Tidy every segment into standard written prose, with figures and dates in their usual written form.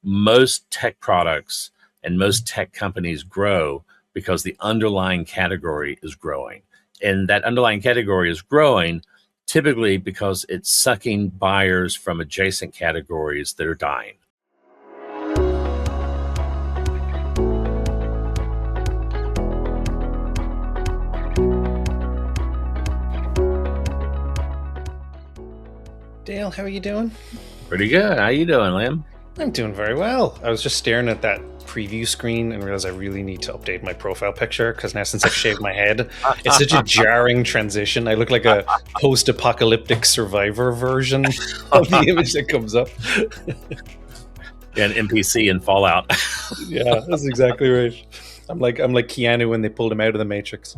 most tech products and most tech companies grow because the underlying category is growing. And that underlying category is growing typically because it's sucking buyers from adjacent categories that are dying. Dale, how are you doing? Pretty good. How you doing, Liam? I'm doing very well. I was just staring at that preview screen and realized I really need to update my profile picture because now since I've shaved my head, it's such a jarring transition. I look like a post-apocalyptic survivor version of the image that comes up. An NPC in Fallout. Yeah, that's exactly right. I'm like Keanu when they pulled him out of the Matrix.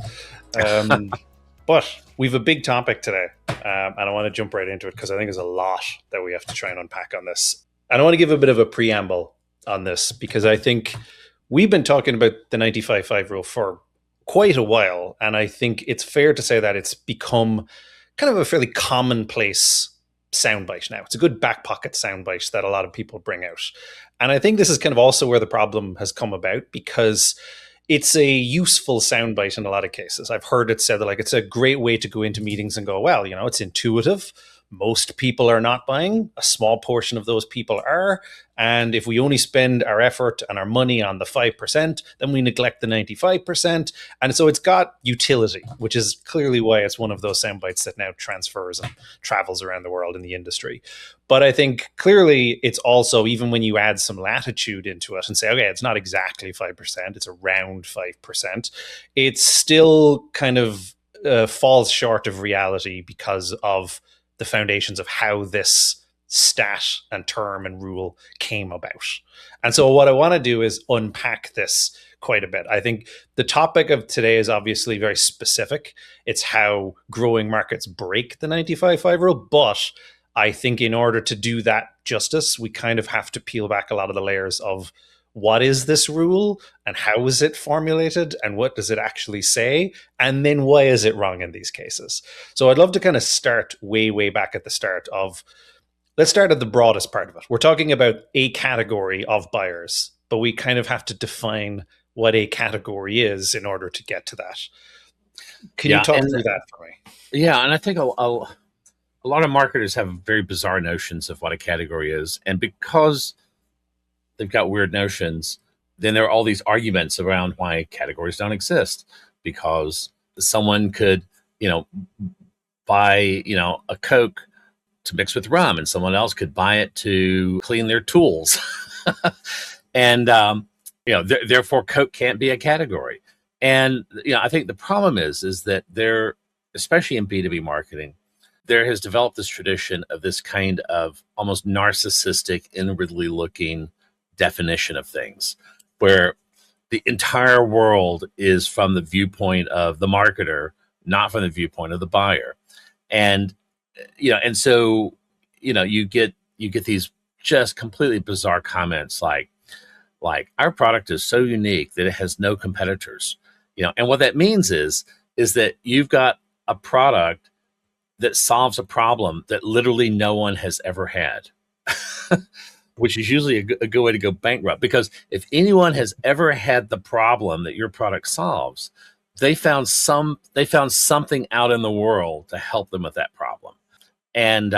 But we have a big topic today, and I want to jump right into it because I think there's a lot that we have to try and unpack on this. And I want to give a bit of a preamble on this because I think we've been talking about the 95.5 rule for quite a while, and I think it's fair to say that it's become kind of a fairly commonplace soundbite now. It's a good back pocket soundbite that a lot of people bring out. And I think this is kind of also where the problem has come about because it's a useful soundbite in a lot of cases. I've heard it said that like it's a great way to go into meetings and go, well, you know, it's intuitive. Most people are not buying. A small portion of those people are. And if we only spend our effort and our money on the 5%, then we neglect the 95%. And so it's got utility, which is clearly why it's one of those soundbites that now transfers and travels around the world in the industry. But I think clearly it's also, even when you add some latitude into it and say, okay, it's not exactly 5%, it's around 5%, it still kind of falls short of reality because of the foundations of how this stat and term and rule came about. And so what I want to do is unpack this quite a bit. I think the topic of today is obviously very specific. It's how growing markets break the 95.5 rule. But I think in order to do that justice, we kind of have to peel back a lot of the layers of what is this rule and how is it formulated and what does it actually say? And then why is it wrong in these cases? So I'd love to kind of start way back at the start of, let's start at the broadest part of it. We're talking about a category of buyers, but we kind of have to define what a category is in order to get to that. Can you talk through that for me? Yeah, and I think a lot of marketers have very bizarre notions of what a category is. And because they've got weird notions, then there are all these arguments around why categories don't exist, because someone could, buy, a Coke to mix with rum, and someone else could buy it to clean their tools. And, therefore Coke can't be a category. And, I think the problem is that there, especially in B2B marketing, there has developed this tradition of this kind of almost narcissistic, inwardly looking definition of things, where the entire world is from the viewpoint of the marketer, not from the viewpoint of the buyer. And so you get these just completely bizarre comments like our product is so unique that it has no competitors. And what that means is that you've got a product that solves a problem that literally no one has ever had. Which is usually a good way to go bankrupt, because if anyone has ever had the problem that your product solves, they found something out in the world to help them with that problem. And,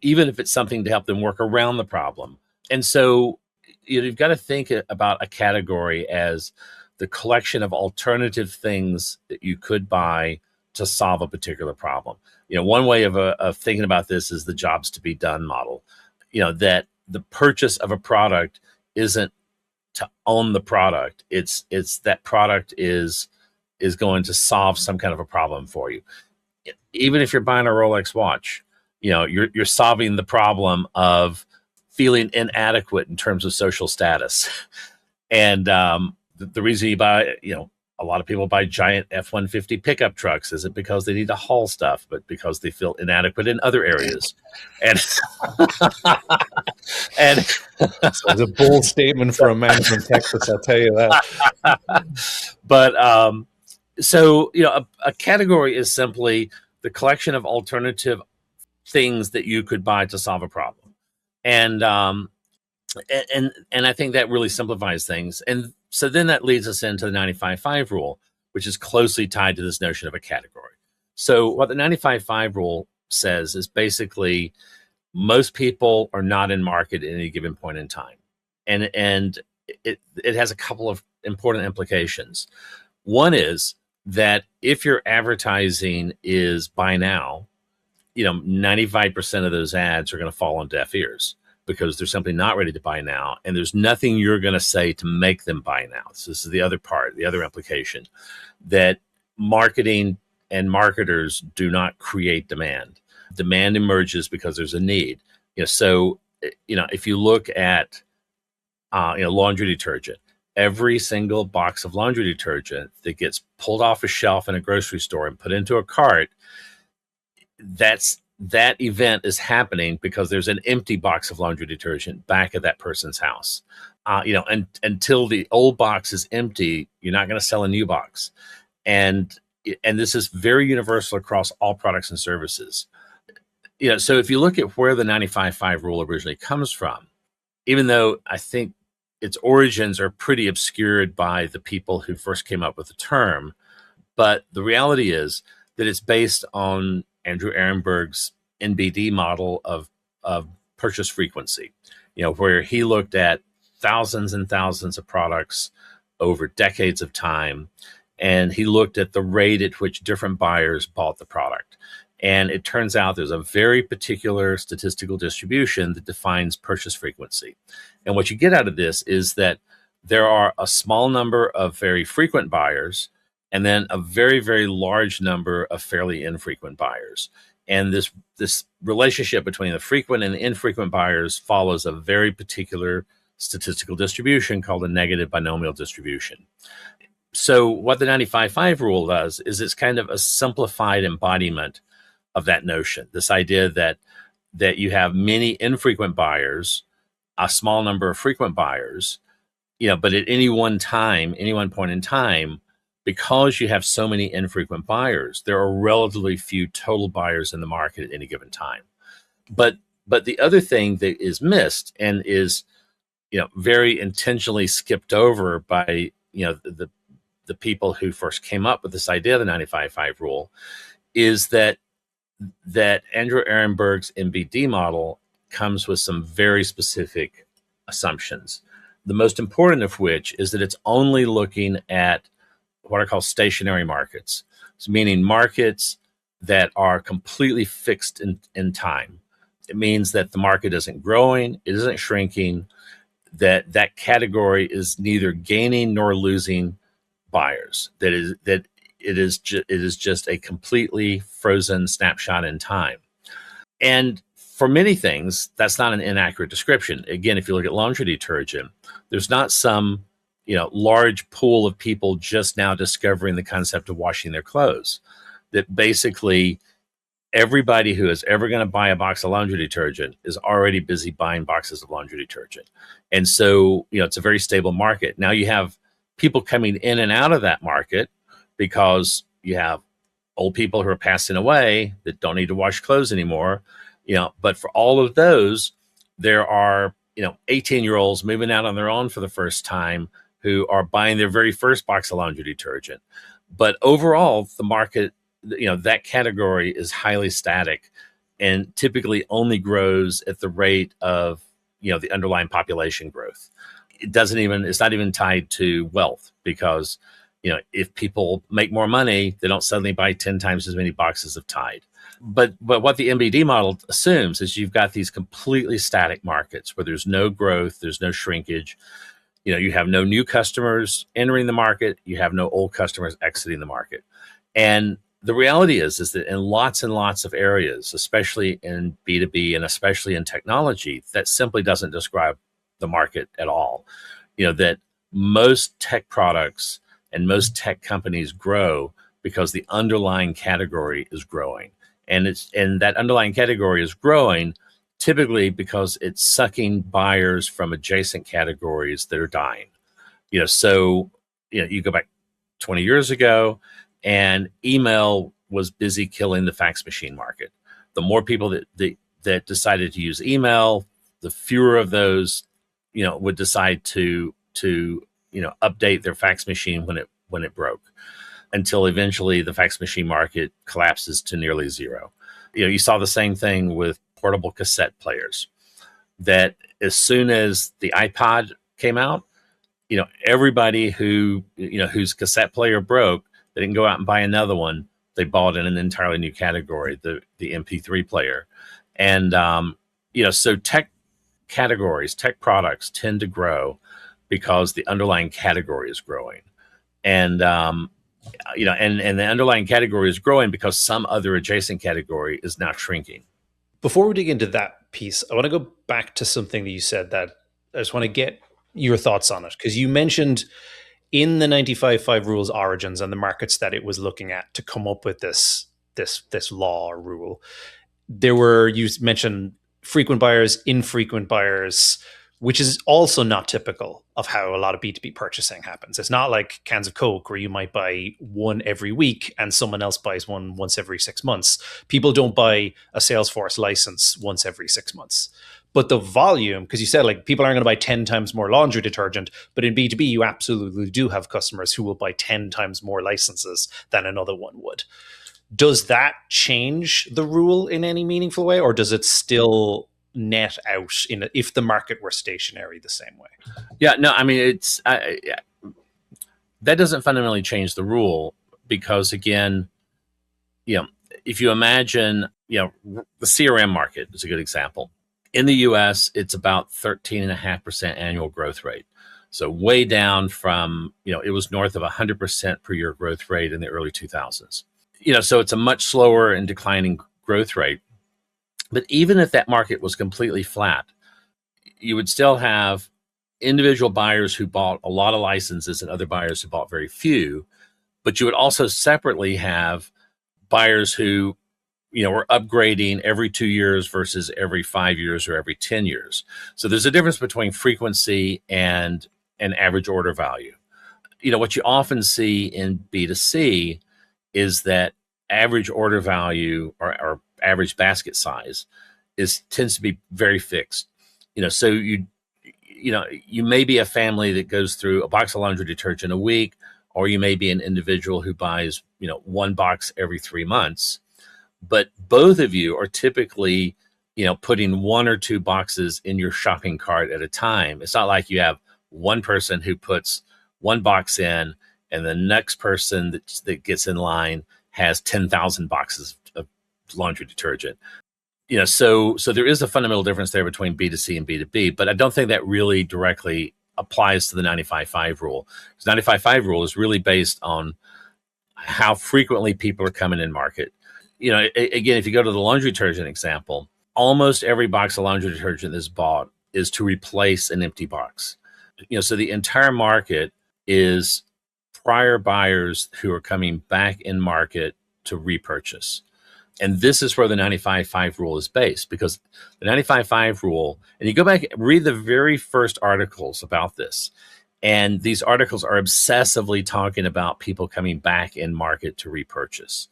even if it's something to help them work around the problem. And so you've got to think about a category as the collection of alternative things that you could buy to solve a particular problem. One way of thinking about this is the jobs to be done model, that the purchase of a product isn't to own the product. It's that product is going to solve some kind of a problem for you. Even if you're buying a Rolex watch, you're solving the problem of feeling inadequate in terms of social status. And the reason you buy, a lot of people buy giant F-150 pickup trucks isn't because they need to haul stuff, but because they feel inadequate in other areas. And so it's a bold statement for a man from Texas, I'll tell you that. But so a category is simply the collection of alternative things that you could buy to solve a problem. And And I think that really simplifies things. And so then that leads us into the 95-5 rule, which is closely tied to this notion of a category. So what the 95-5 rule says is basically most people are not in market at any given point in time. And it has a couple of important implications. One is that if your advertising is buy now, 95% of those ads are going to fall on deaf ears because they're simply not ready to buy now. And there's nothing you're going to say to make them buy now. So this is the other part, the other implication, that marketing and marketers do not create demand. Demand emerges because there's a need. So if you look at laundry detergent, every single box of laundry detergent that gets pulled off a shelf in a grocery store and put into a cart, that event is happening because there's an empty box of laundry detergent back at that person's house. And until the old box is empty, you're not going to sell a new box. And this is very universal across all products and services. So if you look at where the 95-5 rule originally comes from, even though I think its origins are pretty obscured by the people who first came up with the term, but the reality is that it's based on Andrew Ehrenberg's NBD model of purchase frequency, where he looked at thousands and thousands of products over decades of time, and he looked at the rate at which different buyers bought the product. And it turns out there's a very particular statistical distribution that defines purchase frequency. And what you get out of this is that there are a small number of very frequent buyers and then a very, very large number of fairly infrequent buyers. And this relationship between the frequent and the infrequent buyers follows a very particular statistical distribution called a negative binomial distribution. So what the 95-5 rule does is it's kind of a simplified embodiment of that notion, this idea that you have many infrequent buyers, a small number of frequent buyers, but at any one point in time, because you have so many infrequent buyers, there are relatively few total buyers in the market at any given time. But the other thing that is missed and is, very intentionally skipped over by, the people who first came up with this idea of the 95-5 rule is that Andrew Ehrenberg's NBD model comes with some very specific assumptions. The most important of which is that it's only looking at what are called stationary markets, so meaning markets that are completely fixed in time. It means that the market isn't growing, it isn't shrinking, that category is neither gaining nor losing buyers. It is just a completely frozen snapshot in time. And for many things, that's not an inaccurate description. Again, if you look at laundry detergent, there's not some large pool of people just now discovering the concept of washing their clothes. That basically everybody who is ever going to buy a box of laundry detergent is already busy buying boxes of laundry detergent. And so, it's a very stable market. Now you have people coming in and out of that market because you have old people who are passing away that don't need to wash clothes anymore. But for all of those, there are, 18-year-olds moving out on their own for the first time who are buying their very first box of laundry detergent. But overall, the market, that category is highly static and typically only grows at the rate of, the underlying population growth. It's not even tied to wealth because, if people make more money, they don't suddenly buy 10 times as many boxes of Tide. But what the MBD model assumes is you've got these completely static markets where there's no growth, there's no shrinkage. You have no new customers entering the market, you have no old customers exiting the market. And the reality is that in lots and lots of areas, especially in B2B and especially in technology, that simply doesn't describe the market at all. That most tech products and most tech companies grow because the underlying category is growing. And that underlying category is growing typically because it's sucking buyers from adjacent categories that are dying. So you go back 20 years ago and email was busy killing the fax machine market. The more people that decided to use email, the fewer of those would decide to update their fax machine when it broke, until eventually the fax machine market collapses to nearly zero. You saw the same thing with portable cassette players, that as soon as the iPod came out, everybody whose cassette player broke, they didn't go out and buy another one. They bought in an entirely new category, the MP3 player. And, so tech categories, tech products tend to grow because the underlying category is growing. And, and the underlying category is growing because some other adjacent category is now shrinking. Before we dig into that piece, I want to go back to something that you said that I just want to get your thoughts on it. Because you mentioned in the 95.5 rules origins and the markets that it was looking at to come up with this law or rule, you mentioned frequent buyers, infrequent buyers, which is also not typical of how a lot of B2B purchasing happens. It's not like cans of Coke where you might buy one every week and someone else buys one once every 6 months. People don't buy a Salesforce license once every 6 months. But the volume, because you said like people aren't going to buy 10 times more laundry detergent, but in B2B, you absolutely do have customers who will buy 10 times more licenses than another one would. Does that change the rule in any meaningful way, or does it still net out if the market were stationary the same way? Yeah, no, I mean, that doesn't fundamentally change the rule, because again, if you imagine, the CRM market is a good example. In the US, it's about 13.5% annual growth rate. So way down from, it was north of 100% per year growth rate in the early 2000s. So it's a much slower and declining growth rate. But even if that market was completely flat, you would still have individual buyers who bought a lot of licenses and other buyers who bought very few. But you would also separately have buyers who, were upgrading every 2 years versus every 5 years or every 10 years. So there's a difference between frequency and average order value. What you often see in B2C is that average order value or average basket size tends to be very fixed. So you may be a family that goes through a box of laundry detergent a week, or you may be an individual who buys, one box every 3 months. But both of you are typically, putting 1 or 2 boxes in your shopping cart at a time. It's not like you have one person who puts 1 box in and the next person that gets in line has 10,000 boxes of laundry detergent. So there is a fundamental difference there between B2C and B2B, but I don't think that really directly applies to the 95.5 rule. The 95.5 rule is really based on how frequently people are coming in market. Again, if you go to the laundry detergent example, almost every box of laundry detergent that's bought is to replace an empty box. So the entire market is prior buyers who are coming back in market to repurchase. And this is where the 95.5 rule is based, because the 95.5 rule, and you go back, read the very first articles about this, and these articles are obsessively talking about people coming back in market to repurchase.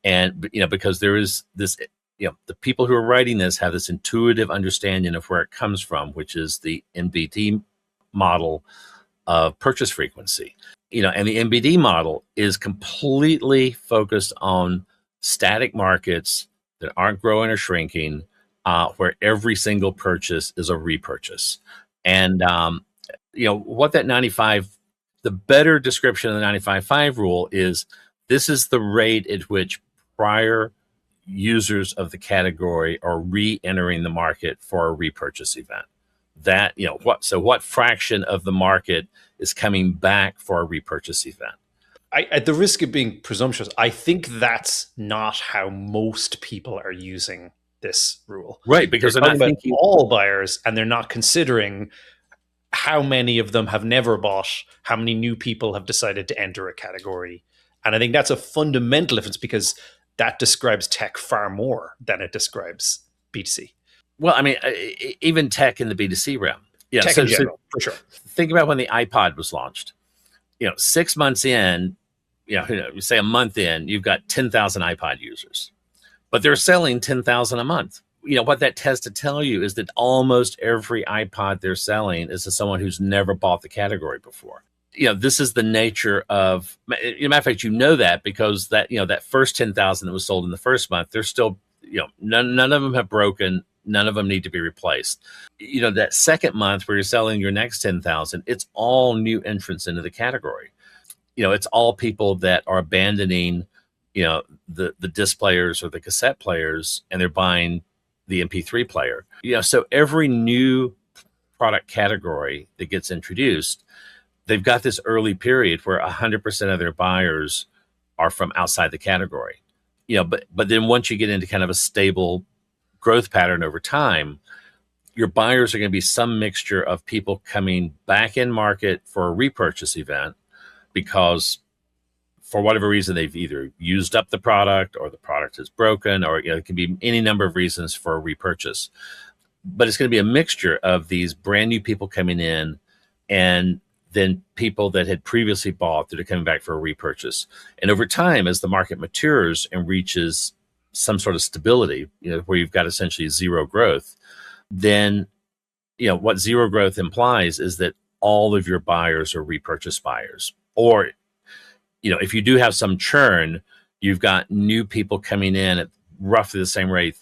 And, because there is this, the people who are writing this have this intuitive understanding of where it comes from, which is the NBD model of purchase frequency. And the NBD model is completely focused on static markets that aren't growing or shrinking, where every single purchase is a repurchase. And, what that 95, the better description of the 95.5 rule is, this is the rate at which prior users of the category are re-entering the market for a repurchase event. That, what fraction of the market is coming back for a repurchase event? At the risk of being presumptuous, I think that's not how most people are using this rule. Right, because they're not thinking all buyers, and they're not considering how many of them have never bought, how many new people have decided to enter a category. And I think that's a fundamental difference, because that describes tech far more than it describes B2C. Well, I mean, even tech in the B2C realm. Yeah, tech in general, for sure. Think about when the iPod was launched. 6 months in, say a month in, you've got 10,000 iPod users, but they're selling 10,000 a month. what that tends to tell you is that almost every iPod they're selling is to someone who's never bought the category before. This is the nature of, matter of fact, that because that first 10,000 that was sold in the first month, they're still, none of them have broken. None of them need to be replaced. That second month where you're selling your next 10,000, it's all new entrants into the category. It's all people that are abandoning, the disc players or the cassette players, and they're buying the MP3 player. So every new product category that gets introduced, they've got this early period where 100% of their buyers are from outside the category. But then once you get into kind of a stable growth pattern over time, your buyers are going to be some mixture of people coming back in market for a repurchase event because for whatever reason they've either used up the product or the product is broken, or it can be any number of reasons for a repurchase. But it's going to be a mixture of these brand new people coming in and then people that had previously bought that are coming back for a repurchase. And over time, as the market matures and reaches some sort of stability, where you've got essentially zero growth, then, what zero growth implies is that all of your buyers are repurchase buyers. Or, if you do have some churn, you've got new people coming in at roughly the same rate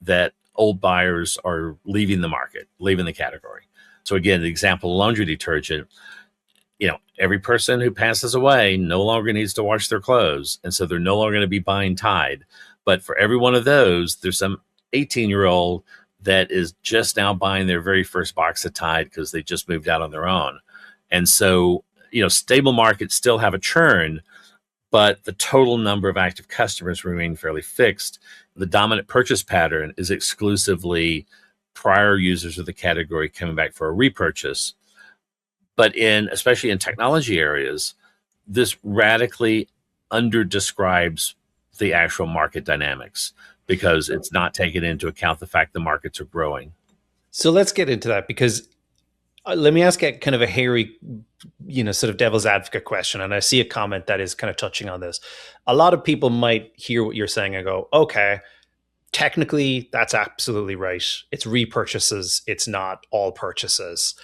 that old buyers are leaving the market, leaving the category. So again, the example, laundry detergent, every person who passes away no longer needs to wash their clothes. And so they're no longer going to be buying Tide. But for every one of those, there's some 18-year-old that is just now buying their very first box of Tide because they just moved out on their own. And so, stable markets still have a churn, but the total number of active customers remain fairly fixed. The dominant purchase pattern is exclusively prior users of the category coming back for a repurchase. But especially in technology areas, this radically underdescribes the actual market dynamics because it's not taking into account the fact the markets are growing. So let's get into that, because let me ask kind of a hairy, sort of devil's advocate question. And I see a comment that is kind of touching on this. A lot of people might hear what you're saying and go, okay, technically that's absolutely right. It's repurchases. It's not all purchases.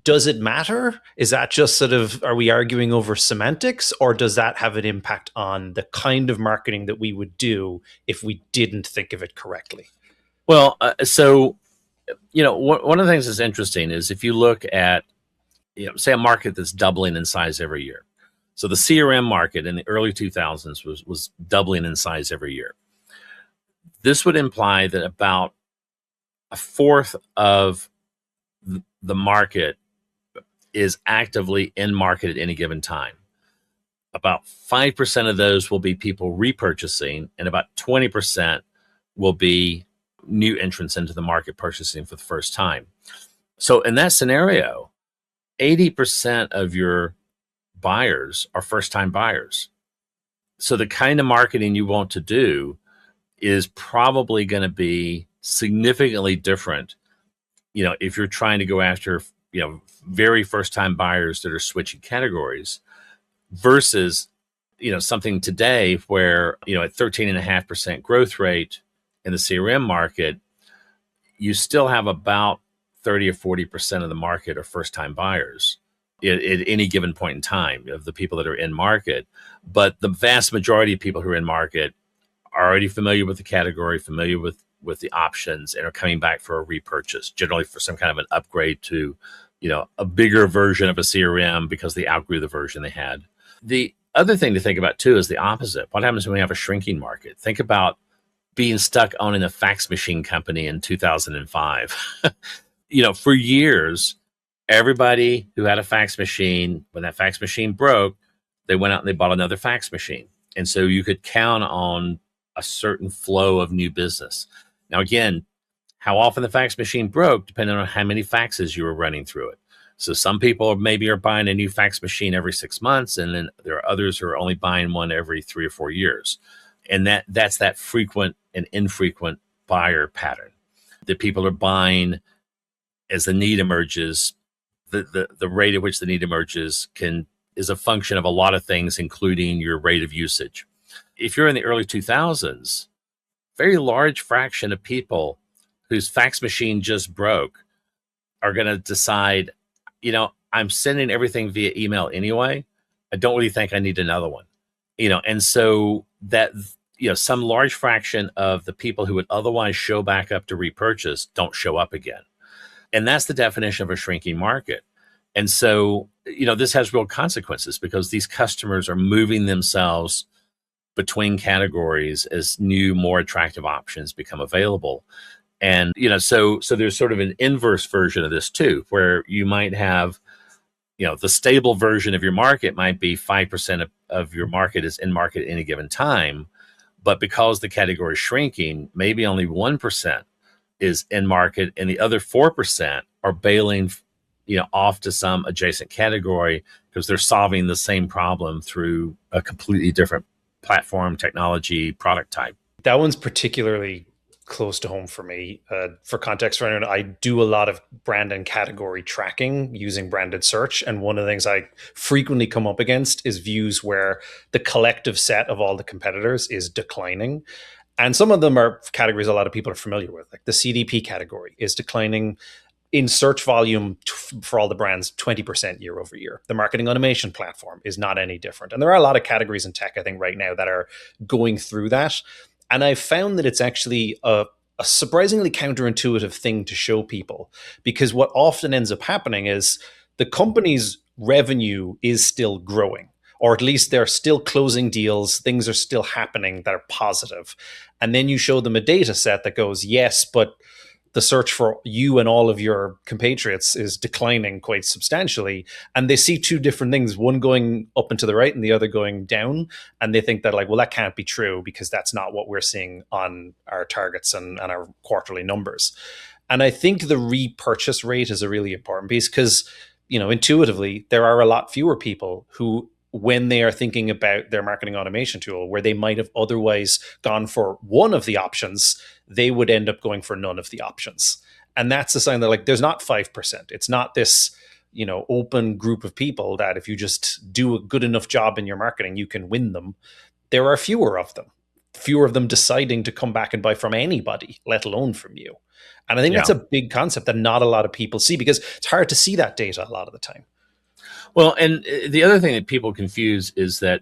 Does it matter? Is that just sort of, are we arguing over semantics, or does that have an impact on the kind of marketing that we would do if we didn't think of it correctly? Well, so, one of the things that's interesting is if you look at, say a market that's doubling in size every year. So the CRM market in the early 2000s was doubling in size every year. This would imply that about a fourth of the market is actively in market at any given time. About 5% of those will be people repurchasing, and about 20% will be new entrants into the market purchasing for the first time. So in that scenario, 80% of your buyers are first-time buyers. So the kind of marketing you want to do is probably going to be significantly different, if you're trying to go after, very first-time buyers that are switching categories versus, something today where, at 13.5% growth rate in the CRM market, you still have about 30 or 40% of the market are first-time buyers at any given point in time of the people that are in market. But the vast majority of people who are in market are already familiar with the category, familiar with the options, and are coming back for a repurchase, generally for some kind of an upgrade to, a bigger version of a CRM because they outgrew the version they had. The other thing to think about too is the opposite. What happens when we have a shrinking market? Think about being stuck owning a fax machine company in 2005. For years, everybody who had a fax machine, when that fax machine broke, they went out and they bought another fax machine. And so you could count on a certain flow of new business. Now, again, how often the fax machine broke depended on how many faxes you were running through it. So some people maybe are buying a new fax machine every 6 months, and then there are others who are only buying one every 3 or 4 years. And that's that frequent and infrequent buyer pattern that people are buying as the need emerges. The rate at which the need emerges is a function of a lot of things, including your rate of usage. If you're in the early 2000s, very large fraction of people whose fax machine just broke are going to decide, I'm sending everything via email anyway. I don't really think I need another one, and so that, some large fraction of the people who would otherwise show back up to repurchase don't show up again. And that's the definition of a shrinking market. And so, this has real consequences because these customers are moving themselves between categories as new, more attractive options become available. And, so there's sort of an inverse version of this too, where you might have, the stable version of your market might be 5% of your market is in market at any given time. But because the category is shrinking, maybe only 1% is in market and the other 4% are bailing, off to some adjacent category because they're solving the same problem through a completely different platform, technology, product type. That one's particularly close to home for me. For context, for anyone, I do a lot of brand and category tracking using branded search. And one of the things I frequently come up against is views where the collective set of all the competitors is declining. And some of them are categories a lot of people are familiar with, like the CDP category is declining in search volume for all the brands 20% year over year. The marketing automation platform is not any different. And there are a lot of categories in tech, I think, right now that are going through that. And I've found that it's actually a surprisingly counterintuitive thing to show people, because what often ends up happening is the company's revenue is still growing, or at least they're still closing deals. Things are still happening that are positive. And then you show them a data set that goes, yes, but the search for you and all of your compatriots is declining quite substantially. And they see two different things, one going up and to the right and the other going down. And they think that well, that can't be true because that's not what we're seeing on our targets and our quarterly numbers. And I think the repurchase rate is a really important piece because, intuitively, there are a lot fewer people who, when they are thinking about their marketing automation tool, where they might have otherwise gone for one of the options, they would end up going for none of the options. And that's a sign that there's not 5%. It's not this, open group of people that if you just do a good enough job in your marketing, you can win them. There are fewer of them deciding to come back and buy from anybody, let alone from you. And I think that's a big concept that not a lot of people see because it's hard to see that data a lot of the time. Well, and the other thing that people confuse is that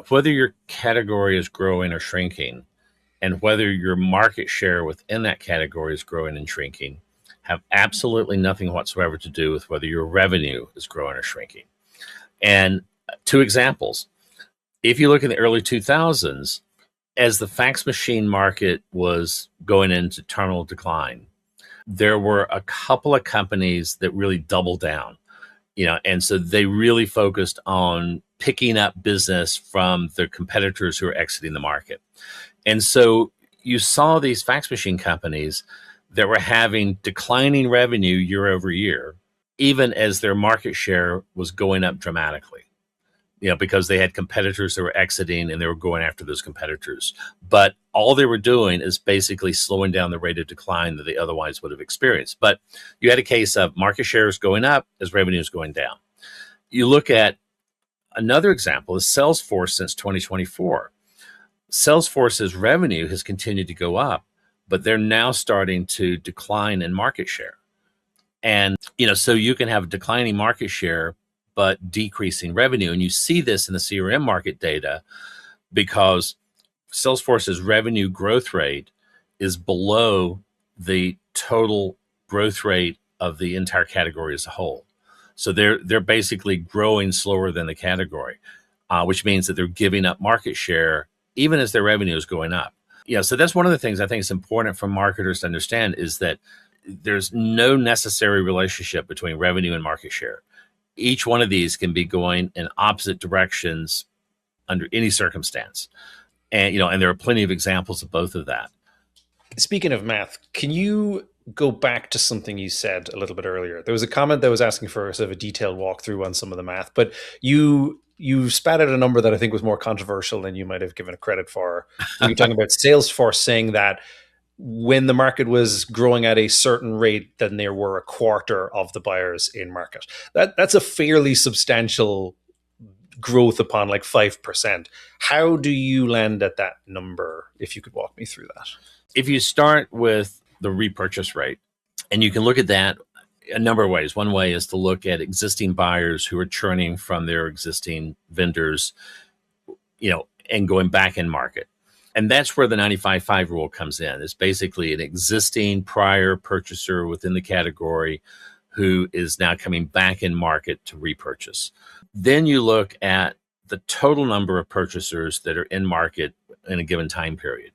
whether your category is growing or shrinking, and whether your market share within that category is growing and shrinking, have absolutely nothing whatsoever to do with whether your revenue is growing or shrinking. And two examples. If you look in the early 2000s, as the fax machine market was going into terminal decline, there were a couple of companies that really doubled down. And so they really focused on picking up business from their competitors who are exiting the market. And so you saw these fax machine companies that were having declining revenue year over year, even as their market share was going up dramatically, because they had competitors that were exiting and they were going after those competitors. But all they were doing is basically slowing down the rate of decline that they otherwise would have experienced. But you had a case of market shares going up as revenue is going down. You look at another example is Salesforce since 2024. Salesforce's revenue has continued to go up, but they're now starting to decline in market share. And, so you can have a declining market share, but decreasing revenue. And you see this in the CRM market data because Salesforce's revenue growth rate is below the total growth rate of the entire category as a whole. So they're basically growing slower than the category, which means that they're giving up market share even as their revenue is going up. So that's one of the things I think is important for marketers to understand is that there's no necessary relationship between revenue and market share. Each one of these can be going in opposite directions under any circumstance. And, and there are plenty of examples of both of that. Speaking of math, can you go back to something you said a little bit earlier? There was a comment that was asking for sort of a detailed walkthrough on some of the math, but you spat out a number that I think was more controversial than you might have given it credit for. You're talking about Salesforce saying that when the market was growing at a certain rate, then there were a quarter of the buyers in market. That's a fairly substantial growth upon like 5%. How do you land at that number? If you could walk me through that. If you start with the repurchase rate, and you can look at that a number of ways. One way is to look at existing buyers who are churning from their existing vendors, and going back in market. And that's where the 95-5 rule comes in. It's basically an existing prior purchaser within the category who is now coming back in market to repurchase. Then you look at the total number of purchasers that are in market in a given time period.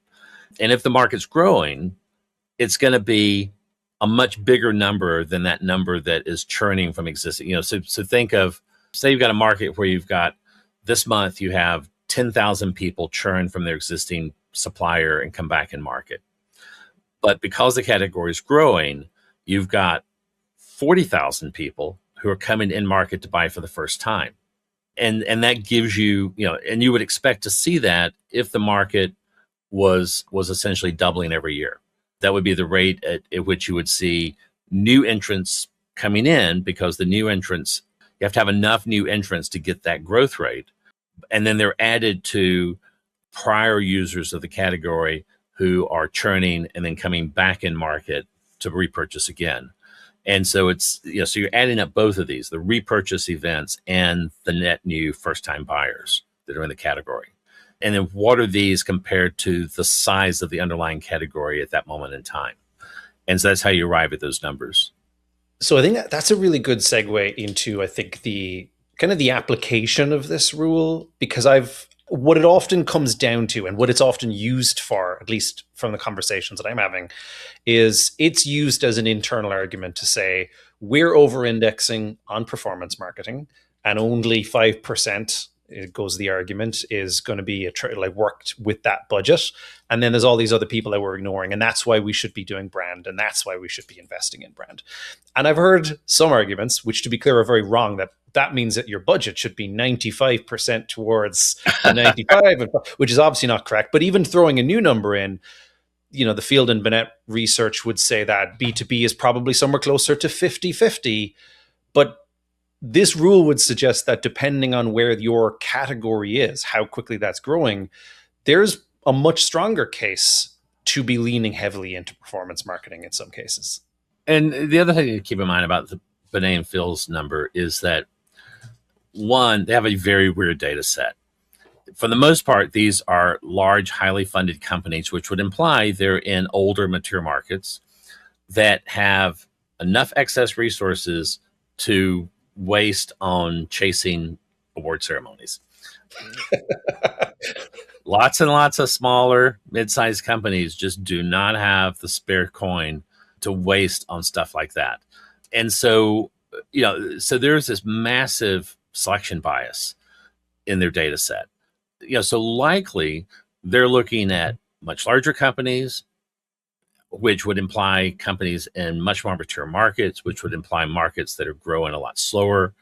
And if the market's growing, it's going to be a much bigger number than that number that is churning from existing. So think of, say you've got a market where you've got this month, you have 10,000 people churn from their existing supplier and come back in market. But because the category is growing, you've got 40,000 people who are coming in market to buy for the first time. And that gives you, and you would expect to see that if the market was essentially doubling every year. That would be the rate at which you would see new entrants coming in, because the new entrants, you have to have enough new entrants to get that growth rate. And then they're added to prior users of the category who are churning and then coming back in market to repurchase again. And so it's, so you're adding up both of these, the repurchase events and the net new first-time buyers that are in the category. And then what are these compared to the size of the underlying category at that moment in time? And so that's how you arrive at those numbers. So I think that's a really good segue into, I think, the kind of the application of this rule, because what it often comes down to, and what it's often used for, at least from the conversations that I'm having, is it's used as an internal argument to say, we're over-indexing on performance marketing, and only 5%, it goes the argument, is going to be worked with that budget. And then there's all these other people that we're ignoring, and that's why we should be doing brand, and that's why we should be investing in brand. And I've heard some arguments, which to be clear are very wrong, that means that your budget should be 95% towards the 95, which is obviously not correct. But even throwing a new number in, the Field and Binet research would say that B2B is probably somewhere closer to 50-50. But this rule would suggest that depending on where your category is, how quickly that's growing, there's a much stronger case to be leaning heavily into performance marketing in some cases. And the other thing to keep in mind about the Binet and Field's number is that, one, they have a very weird data set. For the most part, these are large, highly funded companies, which would imply they're in older, mature markets that have enough excess resources to waste on chasing award ceremonies. Lots and lots of smaller, mid-sized companies just do not have the spare coin to waste on stuff like that. And so, so there's this massive selection bias in their data set. So likely they're looking at much larger companies, which would imply companies in much more mature markets, which would imply markets that are growing a lot slower.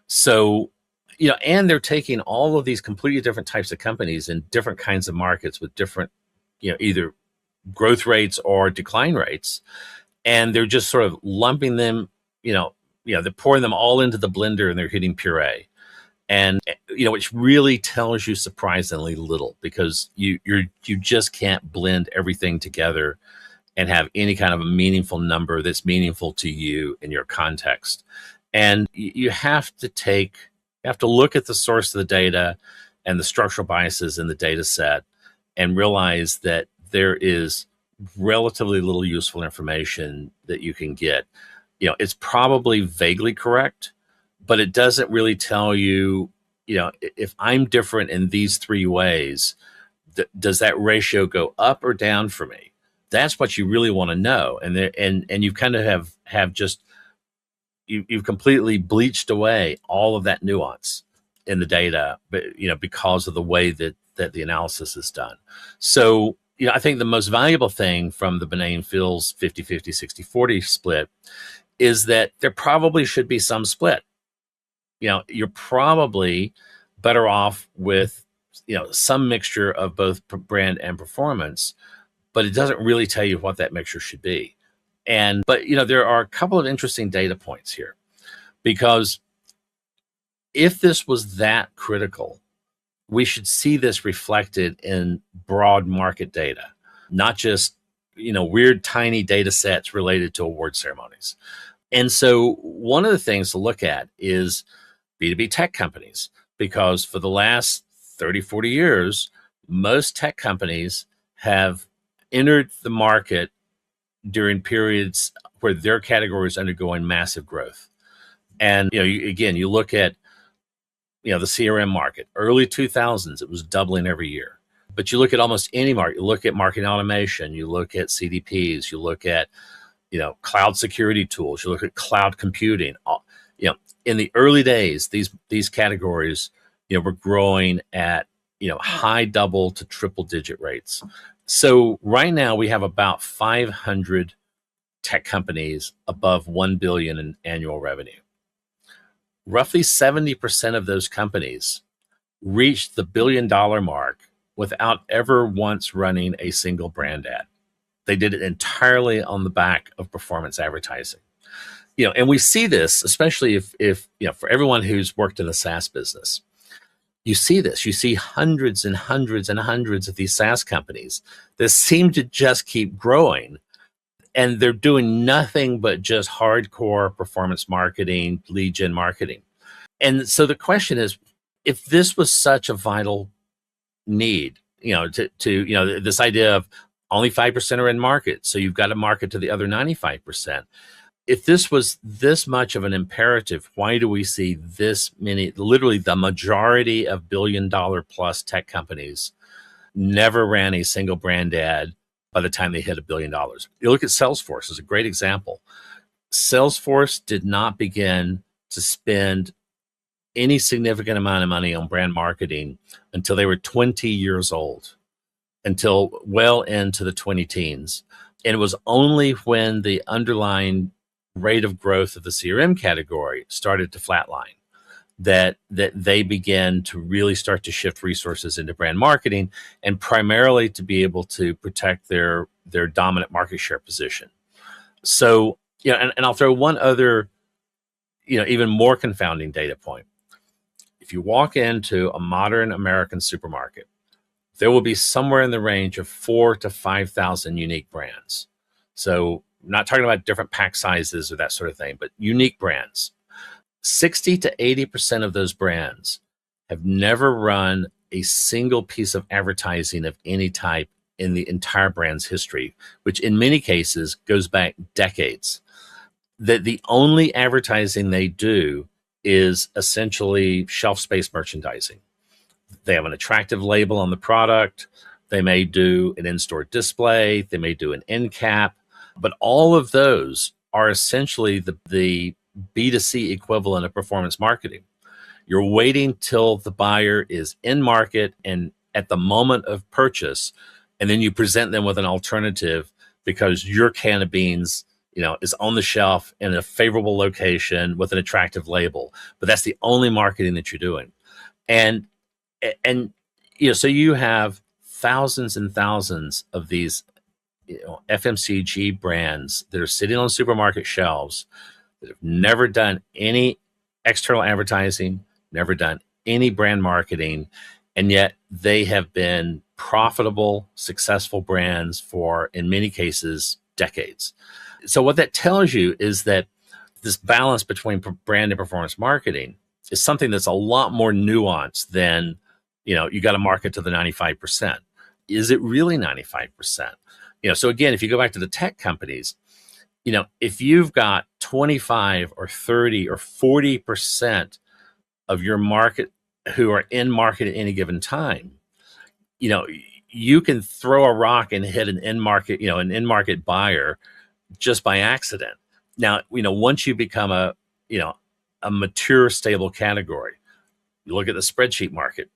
So, and they're taking all of these completely different types of companies in different kinds of markets with different, either growth rates or decline rates. And they're just sort of lumping them, they're pouring them all into the blender and they're hitting puree. And, which really tells you surprisingly little, because you just can't blend everything together and have any kind of a meaningful number that's meaningful to you in your context. And you have to look at the source of the data and the structural biases in the data set and realize that there is relatively little useful information that you can get. It's probably vaguely correct, but it doesn't really tell you, if I'm different in these three ways, does that ratio go up or down for me? That's what you really want to know. And you kind of have just, you've completely bleached away all of that nuance in the data, but, because of the way that the analysis is done. So, I think the most valuable thing from the Binet and Field's 50-50, 60-40 split is that there probably should be some split. You're probably better off with, some mixture of both brand and performance, but it doesn't really tell you what that mixture should be. But there are a couple of interesting data points here, because if this was that critical, we should see this reflected in broad market data, not just, weird tiny data sets related to award ceremonies. And so one of the things to look at is B2B tech companies, because for the last 30, 40 years, most tech companies have entered the market during periods where their category is undergoing massive growth. And, you look at, the CRM market, early 2000s, it was doubling every year. But you look at almost any market, you look at marketing automation, you look at CDPs, you look at, cloud security tools, you look at cloud computing. In the early days, these categories, were growing at, high double to triple digit rates. So right now we have about 500 tech companies above 1 billion in annual revenue. Roughly 70% of those companies reached the $1 billion mark without ever once running a single brand ad. They did it entirely on the back of performance advertising. And we see this, especially if for everyone who's worked in the SaaS business, you see this. You see hundreds and hundreds and hundreds of these SaaS companies that seem to just keep growing. And they're doing nothing but just hardcore performance marketing, lead gen marketing. And so the question is, if this was such a vital need, to this idea of only 5% are in market, so you've got to market to the other 95%. If this was this much of an imperative, why do we see this many, literally the majority of $1 billion plus tech companies never ran a single brand ad by the time they hit $1 billion? You look at Salesforce as a great example. Salesforce did not begin to spend any significant amount of money on brand marketing until they were 20 years old, until well into the 20 teens. And it was only when the underlying rate of growth of the CRM category started to flatline that they began to really start to shift resources into brand marketing, and primarily to be able to protect their dominant market share position. So, and I'll throw one other, even more confounding data point. If you walk into a modern American supermarket, there will be somewhere in the range of 4,000 to 5,000 unique brands. So I'm not talking about different pack sizes or that sort of thing, but unique brands. 60 to 80% of those brands have never run a single piece of advertising of any type in the entire brand's history, which in many cases goes back decades. That the only advertising they do is essentially shelf space merchandising. They have an attractive label on the product. They may do an in-store display. They may do an end cap. But all of those are essentially the B2C equivalent of performance marketing. You're waiting till the buyer is in market and at the moment of purchase, and then you present them with an alternative because your can of beans, is on the shelf in a favorable location with an attractive label. But that's the only marketing that you're doing. And so you have thousands and thousands of these FMCG brands that are sitting on supermarket shelves that have never done any external advertising, never done any brand marketing, and yet they have been profitable, successful brands for, in many cases, decades. So what that tells you is that this balance between brand and performance marketing is something that's a lot more nuanced than, you got to market to the 95%. Is it really 95%? So again, if you go back to the tech companies, if you've got 25 or 30 or 40% of your market who are in market at any given time, you can throw a rock and hit an in market buyer just by accident. Now, once you become a mature, stable category, you look at the spreadsheet market.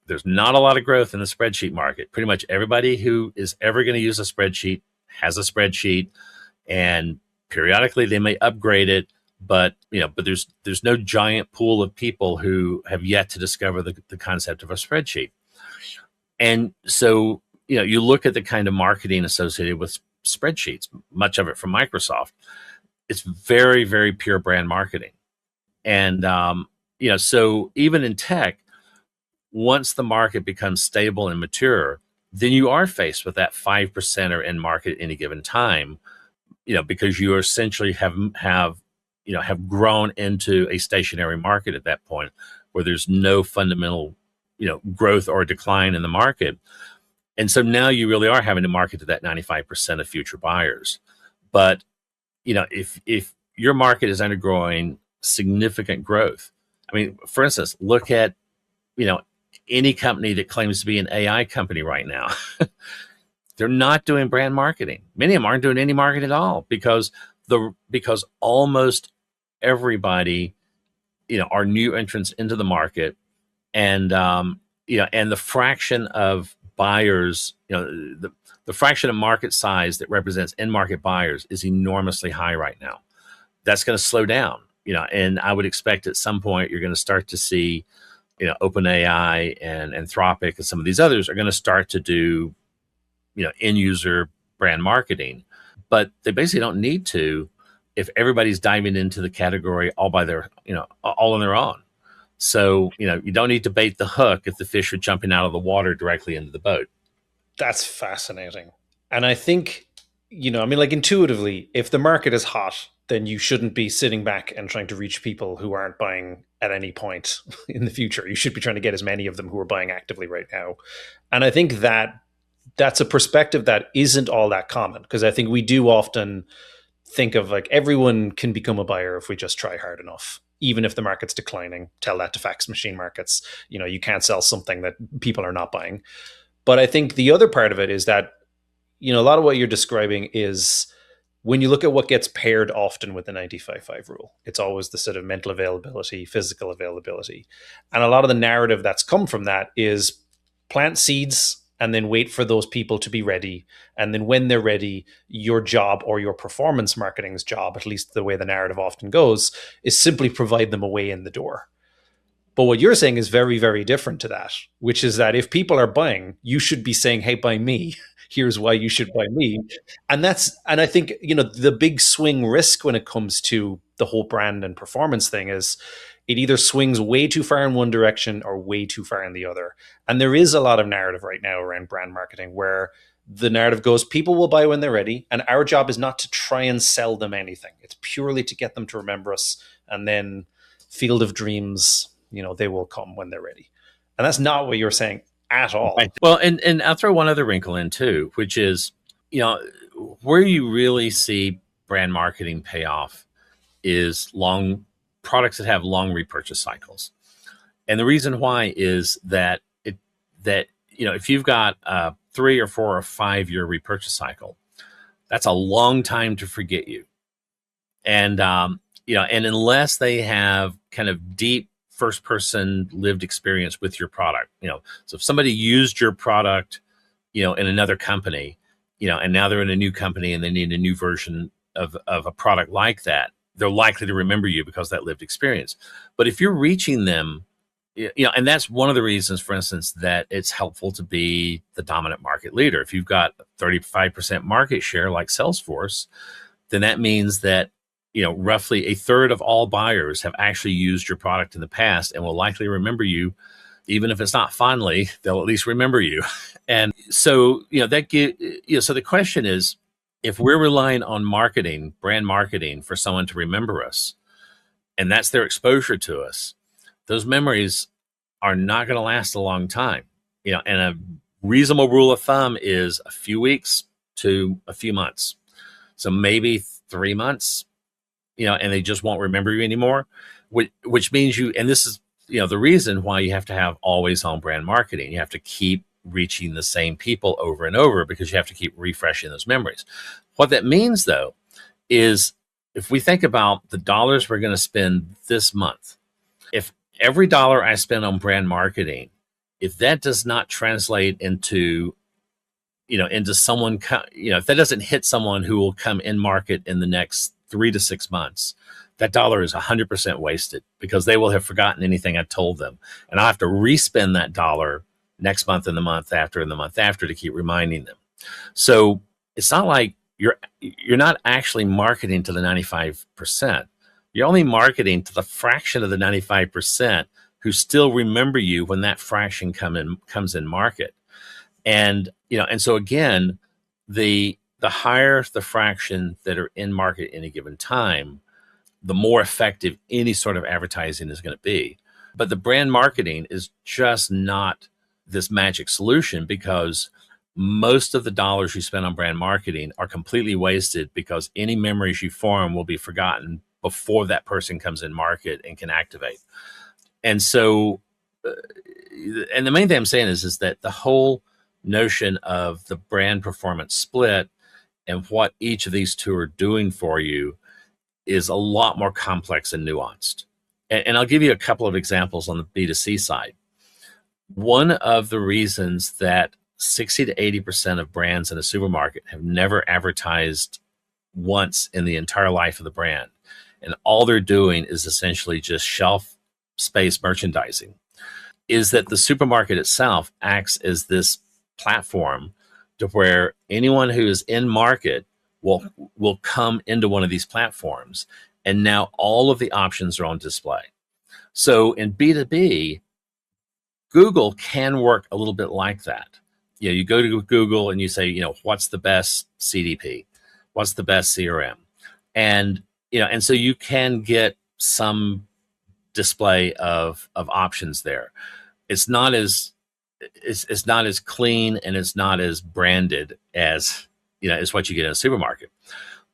There's not a lot of growth in the spreadsheet market. Pretty much everybody who is ever going to use a spreadsheet has a spreadsheet, and periodically they may upgrade it, but there's no giant pool of people who have yet to discover the concept of a spreadsheet. And so, you look at the kind of marketing associated with spreadsheets, much of it from Microsoft. It's very, very pure brand marketing. And So even in tech, once the market becomes stable and mature, then you are faced with that 5%er in market at any given time, because you essentially have grown into a stationary market at that point where there's no fundamental, growth or decline in the market. And so now you really are having to market to that 95% of future buyers. But, if your market is undergoing significant growth, I mean, for instance, look at, any company that claims to be an AI company right now. They're not doing brand marketing. Many of them aren't doing any marketing at all because almost everybody, are new entrants into the market, and and the fraction of buyers, the fraction of market size that represents end market buyers is enormously high right now. That's going to slow down, and I would expect at some point you're going to start to see, OpenAI and Anthropic and some of these others are going to start to do, end user brand marketing, but they basically don't need to if everybody's diving into the category all on their own. So, you don't need to bait the hook if the fish are jumping out of the water directly into the boat. That's fascinating. And I think, like intuitively, if the market is hot, then you shouldn't be sitting back and trying to reach people who aren't buying at any point in the future. You should be trying to get as many of them who are buying actively right now. And I think that's a perspective that isn't all that common, because I think we do often think of like everyone can become a buyer if we just try hard enough. Even if the market's declining, tell that to fax machine markets. You can't sell something that people are not buying. But I think the other part of it is that, a lot of what you're describing is when you look at what gets paired often with the 95-5 rule, it's always the sort of mental availability, physical availability. And a lot of the narrative that's come from that is plant seeds and then wait for those people to be ready. And then when they're ready, your job or your performance marketing's job, at least the way the narrative often goes, is simply provide them a way in the door. But what you're saying is very, very different to that, which is that if people are buying, you should be saying, hey, buy me. Here's why you should buy me. And I think, the big swing risk when it comes to the whole brand and performance thing is it either swings way too far in one direction or way too far in the other. And there is a lot of narrative right now around brand marketing where the narrative goes, people will buy when they're ready. And our job is not to try and sell them anything. It's purely to get them to remember us. And then field of dreams, they will come when they're ready. And that's not what you're saying at all. Right. Well, and I'll throw one other wrinkle in too, which is, where you really see brand marketing pay off is products that have long repurchase cycles. And the reason why is that if you've got a 3 or 4 or 5 year repurchase cycle, that's a long time to forget you. And and unless they have kind of deep first person lived experience with your product, so if somebody used your product, in another company, and now they're in a new company and they need a new version of a product like that, they're likely to remember you because of that lived experience. But if you're reaching them, and that's one of the reasons, for instance, that it's helpful to be the dominant market leader. If you've got 35% market share like Salesforce, then that means that roughly a third of all buyers have actually used your product in the past and will likely remember you. Even if it's not fondly, they'll at least remember you. And so, so the question is, if we're relying on marketing, brand marketing for someone to remember us, and that's their exposure to us, those memories are not going to last a long time. And a reasonable rule of thumb is a few weeks to a few months. So maybe 3 months, and they just won't remember you anymore, which means and this is, the reason why you have to have always on brand marketing. You have to keep reaching the same people over and over because you have to keep refreshing those memories. What that means, though, is if we think about the dollars we're going to spend this month, if every dollar I spend on brand marketing, if that does not translate into someone, if that doesn't hit someone who will come in market in the next 3 to 6 months, that dollar is 100% wasted because they will have forgotten anything I told them. And I'll have to respend that dollar next month and the month after and the month after to keep reminding them. So it's not like you're not actually marketing to the 95%. You're only marketing to the fraction of the 95% who still remember you when that fraction comes in market. And and so again, the higher the fraction that are in market at any given time, the more effective any sort of advertising is going to be. But the brand marketing is just not this magic solution, because most of the dollars you spend on brand marketing are completely wasted, because any memories you form will be forgotten before that person comes in market and can activate. And so, and the main thing I'm saying is that the whole notion of the brand performance split and what each of these two are doing for you is a lot more complex and nuanced. And I'll give you a couple of examples on the B2C side. One of the reasons that 60 to 80% of brands in a supermarket have never advertised once in the entire life of the brand, and all they're doing is essentially just shelf space merchandising, is that the supermarket itself acts as this platform to where anyone who is in market will come into one of these platforms, and now all of the options are on display. So in B2B, Google can work a little bit like that. You go to Google and you say, what's the best CDP? What's the best CRM? And and so you can get some display of options there. It's not as clean, and it's not as branded as as what you get in a supermarket.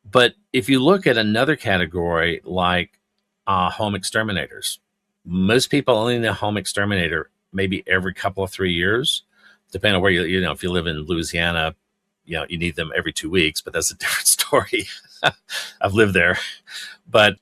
But if you look at another category like home exterminators, most people only need a home exterminator maybe every couple of 3 years, depending on where if you live in Louisiana, you need them every 2 weeks, but that's a different story. I've lived there. But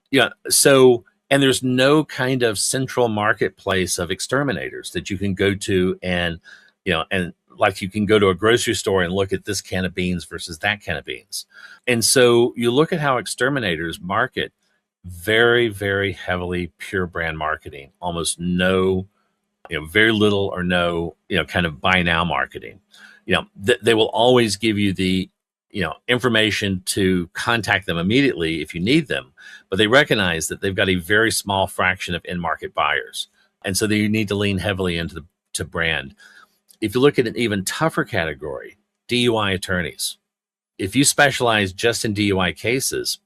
so, and there's no kind of central marketplace of exterminators that you can go to, and and like you can go to a grocery store and look at this can of beans versus that can of beans. And so you look at how exterminators market: very, very heavily pure brand marketing, almost no, very little or no, kind of buy now marketing. They will always give you the, information to contact them immediately if you need them, but they recognize that they've got a very small fraction of in-market buyers. And so they need to lean heavily into to brand. If you look at an even tougher category, DUI attorneys, if you specialize just in DUI cases,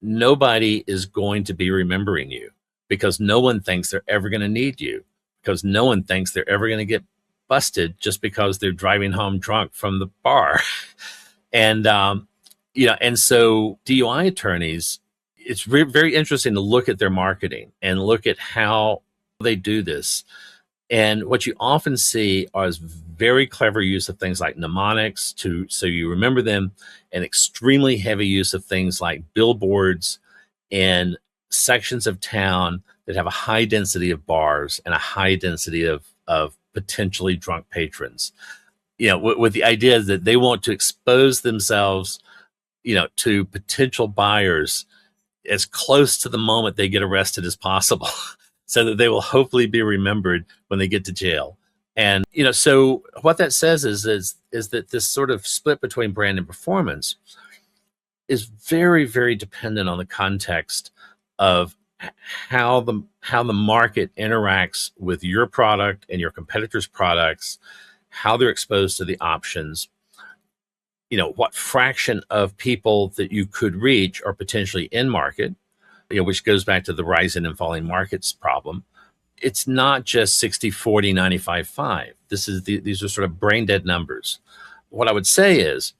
nobody is going to be remembering you, because no one thinks they're ever going to need you, because no one thinks they're ever going to get busted just because they're driving home drunk from the bar. And, and so DUI attorneys, it's very interesting to look at their marketing and look at how they do this. And what you often see is very clever use of things like mnemonics so you remember them, and extremely heavy use of things like billboards and sections of town that have a high density of bars and a high density of potentially drunk patrons. With the idea that they want to expose themselves, to potential buyers as close to the moment they get arrested as possible, so that they will hopefully be remembered when they get to jail. And so what that says is that this sort of split between brand and performance is very, very dependent on the context of how the market interacts with your product and your competitors' products, how they're exposed to the options, what fraction of people that you could reach are potentially in market, which goes back to the rising and falling markets problem. It's not just 60, 40, 95, 5. These are sort of brain dead numbers. What I would say is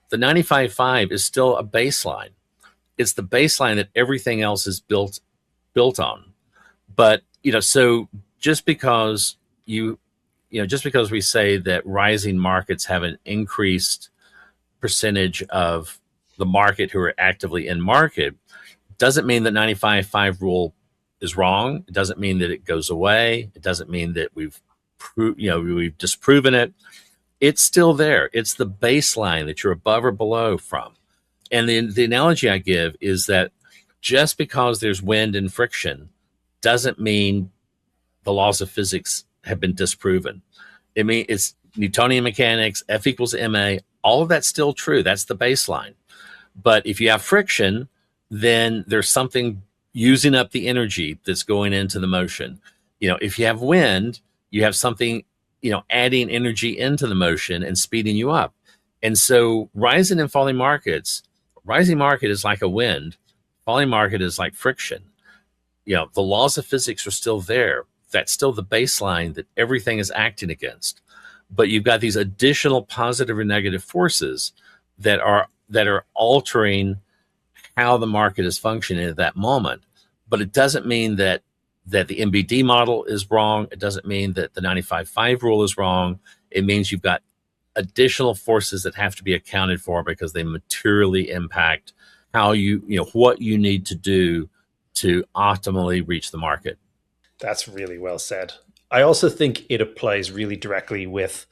the 95, 5 is still a baseline. It's the baseline that everything else is built on. But, so just because just because we say that rising markets have an increased percentage of the market who are actively in market, doesn't mean that 95-5 rule is wrong. It doesn't mean that it goes away. It doesn't mean that we've disproven it. It's still there. It's the baseline that you're above or below from. And the analogy I give is that just because there's wind and friction doesn't mean the laws of physics have been disproven. I mean, it's Newtonian mechanics, F equals ma, all of that's still true. That's the baseline. But if you have friction, then there's something using up the energy that's going into the motion. If you have wind, you have something, adding energy into the motion and speeding you up. And so rising and falling markets, rising market is like a wind, falling market is like friction. The laws of physics are still there. That's still the baseline that everything is acting against. But you've got these additional positive or negative forces that are altering how the market is functioning at that moment. But it doesn't mean that the MBD model is wrong. It doesn't mean that the 95.5 rule is wrong. It means you've got additional forces that have to be accounted for because they materially impact how what you need to do to optimally reach the market. That's really well said. I also think it applies really directly with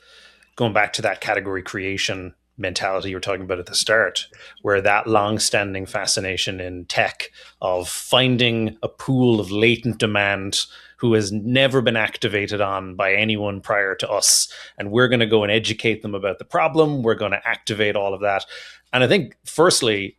going back to that category creation mentality you were talking about at the start, where that long-standing fascination in tech of finding a pool of latent demand who has never been activated on by anyone prior to us, and we're going to go and educate them about the problem. We're going to activate all of that. And I think, firstly,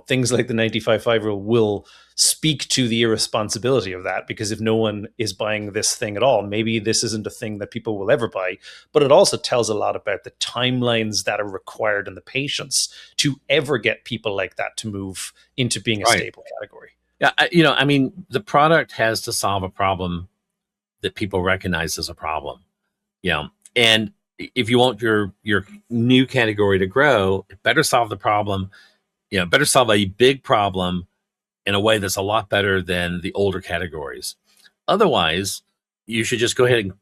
things like the 95.5 rule will speak to the irresponsibility of that, because if no one is buying this thing at all, maybe this isn't a thing that people will ever buy. But it also tells a lot about the timelines that are required and the patience to ever get people like that to move into being a stable category. Yeah, the product has to solve a problem that people recognize as a problem. And if you want your new category to grow, it better solve the problem. Better solve a big problem in a way that's a lot better than the older categories. Otherwise, you should just go ahead and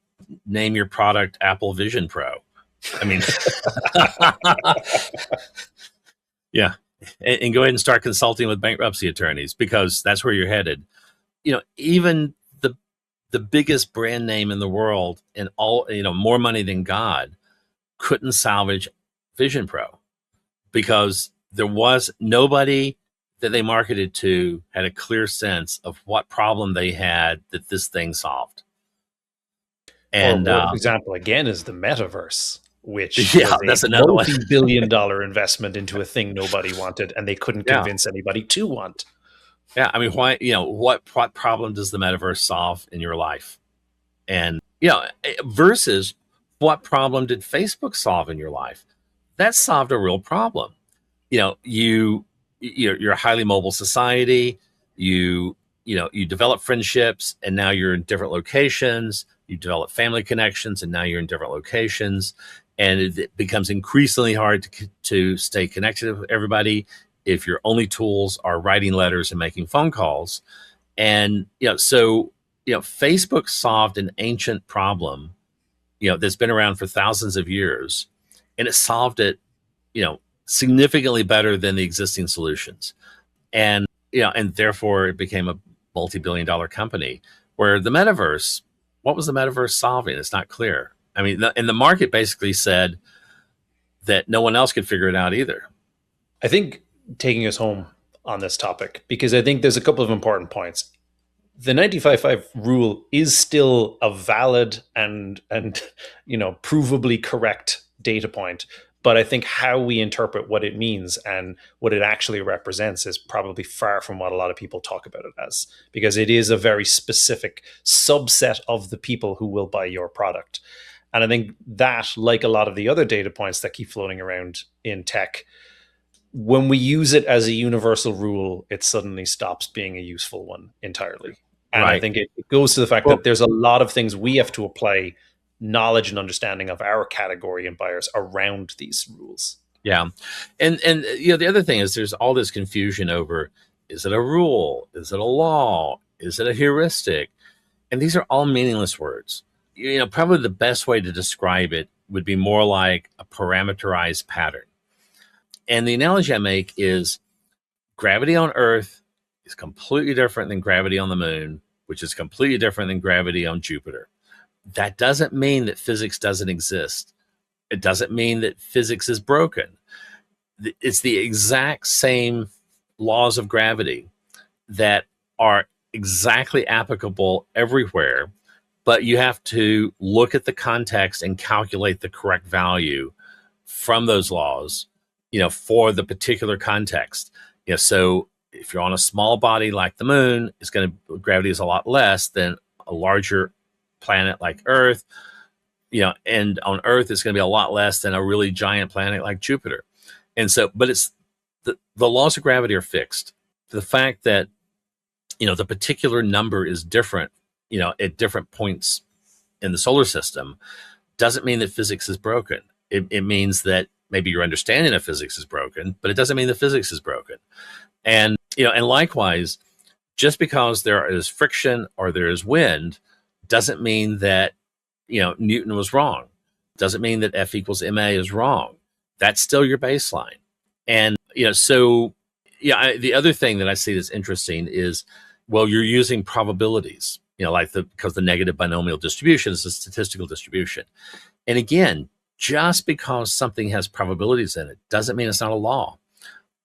name your product Apple Vision Pro. Yeah. And go ahead and start consulting with bankruptcy attorneys, because that's where you're headed. Even the biggest brand name in the world and all, more money than God, couldn't salvage Vision Pro, because there was nobody that they marketed to had a clear sense of what problem they had that this thing solved. And one example again is the metaverse, which that's was a another multi-billion-dollar investment into a thing nobody wanted, and they couldn't convince anybody to want. Yeah, why? What problem does the metaverse solve in your life? And versus what problem did Facebook solve in your life? That solved a real problem. You're a highly mobile society. You develop friendships, and now you're in different locations. You develop family connections, and now you're in different locations. And it becomes increasingly hard to stay connected with everybody if your only tools are writing letters and making phone calls. And so Facebook solved an ancient problem that's been around for thousands of years, and it solved it significantly better than the existing solutions. And and therefore it became a multi-billion-dollar company. Where the metaverse, what was the metaverse solving? It's not clear. And the market basically said that no one else could figure it out either. I think, taking us home on this topic, because I think there's a couple of important points. The 95.5 rule is still a valid and provably correct data point, but I think how we interpret what it means and what it actually represents is probably far from what a lot of people talk about it as, because it is a very specific subset of the people who will buy your product. And I think that, like a lot of the other data points that keep floating around in tech, when we use it as a universal rule, it suddenly stops being a useful one entirely. And I think it goes to the fact that there's a lot of things we have to apply knowledge and understanding of our category and buyers around these rules. Yeah. And the other thing is there's all this confusion over, is it a rule? Is it a law? Is it a heuristic? And these are all meaningless words. Probably the best way to describe it would be more like a parameterized pattern. And the analogy I make is gravity on Earth is completely different than gravity on the moon, which is completely different than gravity on Jupiter. That doesn't mean that physics doesn't exist. It doesn't mean that physics is broken. It's the exact same laws of gravity that are exactly applicable everywhere, but you have to look at the context and calculate the correct value from those laws, for the particular context. So if you're on a small body like the moon, gravity is a lot less than a larger planet like Earth, and on Earth, it's going to be a lot less than a really giant planet like Jupiter. And so, but it's the laws of gravity are fixed. The fact that, the particular number is different, at different points in the solar system doesn't mean that physics is broken. It means that maybe your understanding of physics is broken, but it doesn't mean the physics is broken. And, and likewise, just because there is friction or there is wind doesn't mean that, Newton was wrong. Doesn't mean that F equals ma is wrong. That's still your baseline. And, the other thing that I see that's interesting is, well, you're using probabilities, because the negative binomial distribution is a statistical distribution. And again, just because something has probabilities in it doesn't mean it's not a law.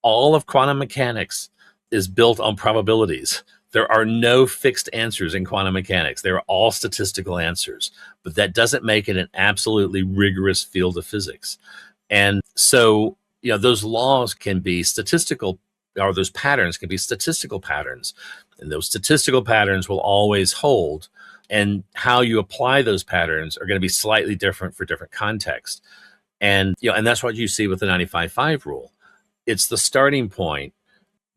All of quantum mechanics is built on probabilities. There are no fixed answers in quantum mechanics. They're all statistical answers, but that doesn't make it an absolutely rigorous field of physics. And so, those laws can be statistical, or those patterns can be statistical patterns. And those statistical patterns will always hold. And how you apply those patterns are going to be slightly different for different contexts. And, and that's what you see with the 95.5 rule. It's the starting point,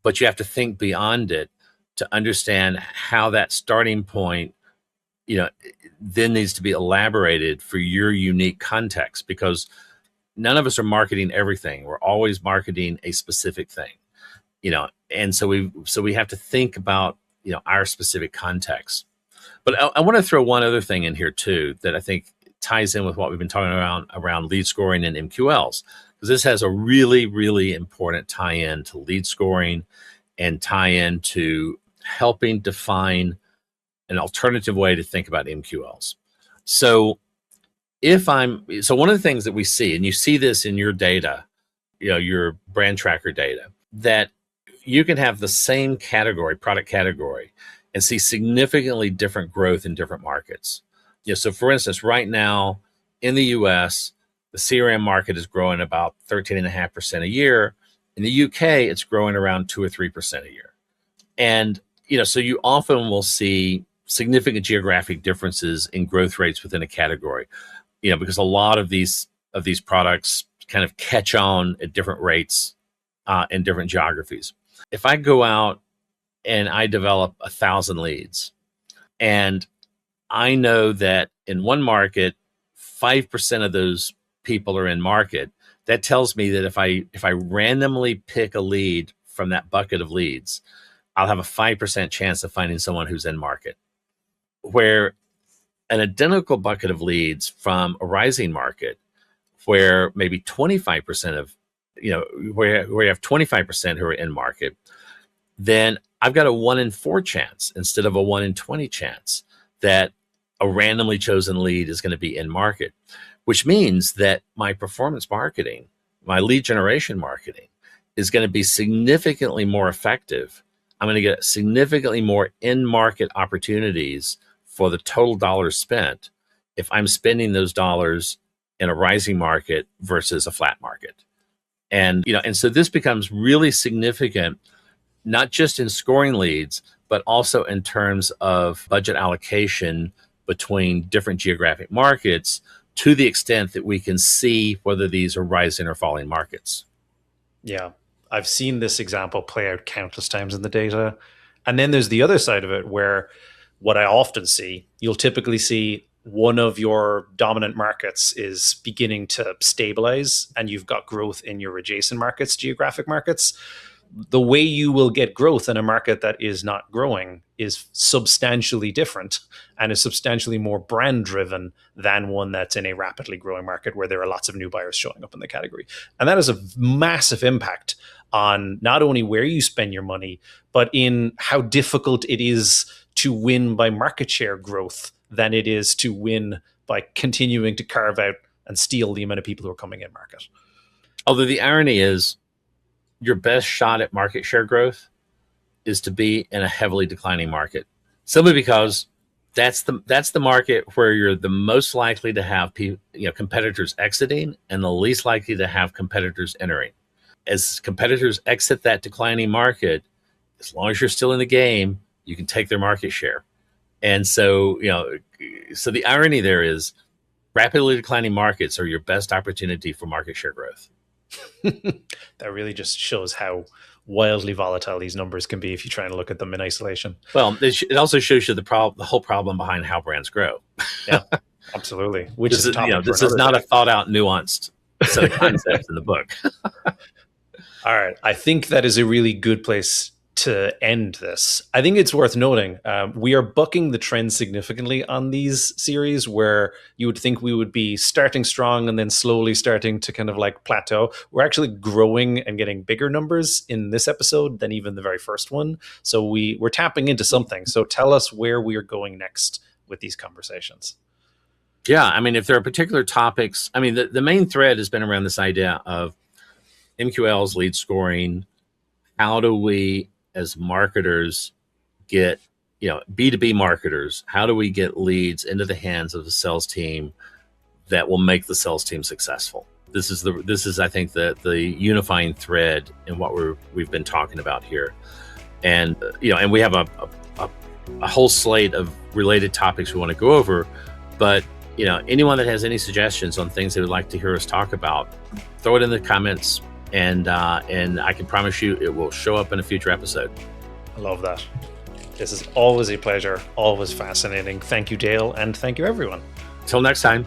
but you have to think beyond it to understand how that starting point, then needs to be elaborated for your unique context, because none of us are marketing everything. We're always marketing a specific thing, and so we have to think about, our specific context. But I want to throw one other thing in here too, that I think ties in with what we've been talking around lead scoring and MQLs, because this has a really, really important tie-in to lead scoring and tie-in to helping define an alternative way to think about MQLs. So one of the things that we see, and you see this in your data, your brand tracker data, that you can have the same product category, and see significantly different growth in different markets. So for instance, right now in the US, the CRM market is growing about 13.5% a year. In the UK, it's growing around 2 or 3% a year. And, so you often will see significant geographic differences in growth rates within a category, because a lot of these products kind of catch on at different rates in different geographies. If I go out and I develop 1,000 leads, and I know that in one market, 5% of those people are in market, that tells me that if I randomly pick a lead from that bucket of leads, I'll have a 5% chance of finding someone who's in market. Where an identical bucket of leads from a rising market, where maybe 25% of, where you have 25% who are in market, then I've got a 1 in 4 chance instead of a 1 in 20 chance that a randomly chosen lead is going to be in market, which means that my performance marketing, my lead generation marketing, is going to be significantly more effective. I'm going to get significantly more in-market opportunities for the total dollars spent if I'm spending those dollars in a rising market versus a flat market. And, and so this becomes really significant, not just in scoring leads, but also in terms of budget allocation between different geographic markets, to the extent that we can see whether these are rising or falling markets. Yeah, I've seen this example play out countless times in the data. And then there's the other side of it, where what I often see, you'll typically see one of your dominant markets is beginning to stabilize, and you've got growth in your adjacent markets, geographic markets. The way you will get growth in a market that is not growing is substantially different, and is substantially more brand driven than one that's in a rapidly growing market where there are lots of new buyers showing up in the category. And that has a massive impact on not only where you spend your money, but in how difficult it is to win by market share growth than it is to win by continuing to carve out and steal the amount of people who are coming in market. Although the irony is, your best shot at market share growth is to be in a heavily declining market, simply because that's the market where you're the most likely to have competitors exiting and the least likely to have competitors entering. As competitors exit that declining market, as long as you're still in the game, you can take their market share. And so, so the irony there is rapidly declining markets are your best opportunity for market share growth. That really just shows how wildly volatile these numbers can be if you try and look at them in isolation. Well, it also shows you the whole problem behind how brands grow. Yeah, absolutely. Which this is not a thought out, nuanced set of concepts in the book. All right. I think that is a really good place to end this. I think it's worth noting we are bucking the trend significantly on these series, where you would think we would be starting strong and then slowly starting to kind of like plateau. We're actually growing and getting bigger numbers in this episode than even the very first one. So we're tapping into something. So tell us where we are going next with these conversations. Yeah, I mean, if there are particular topics, I mean, the main thread has been around this idea of MQLs, lead scoring. How do we, as marketers, get, B2B marketers, how do we get leads into the hands of the sales team that will make the sales team successful? This is I think the unifying thread in what we've been talking about here. And and we have a whole slate of related topics we want to go over, but anyone that has any suggestions on things they would like to hear us talk about, throw it in the comments, and I can promise you it will show up in a future episode. I love that. This is always a pleasure, always fascinating. Thank you, Dale, and thank you, everyone. Until next time.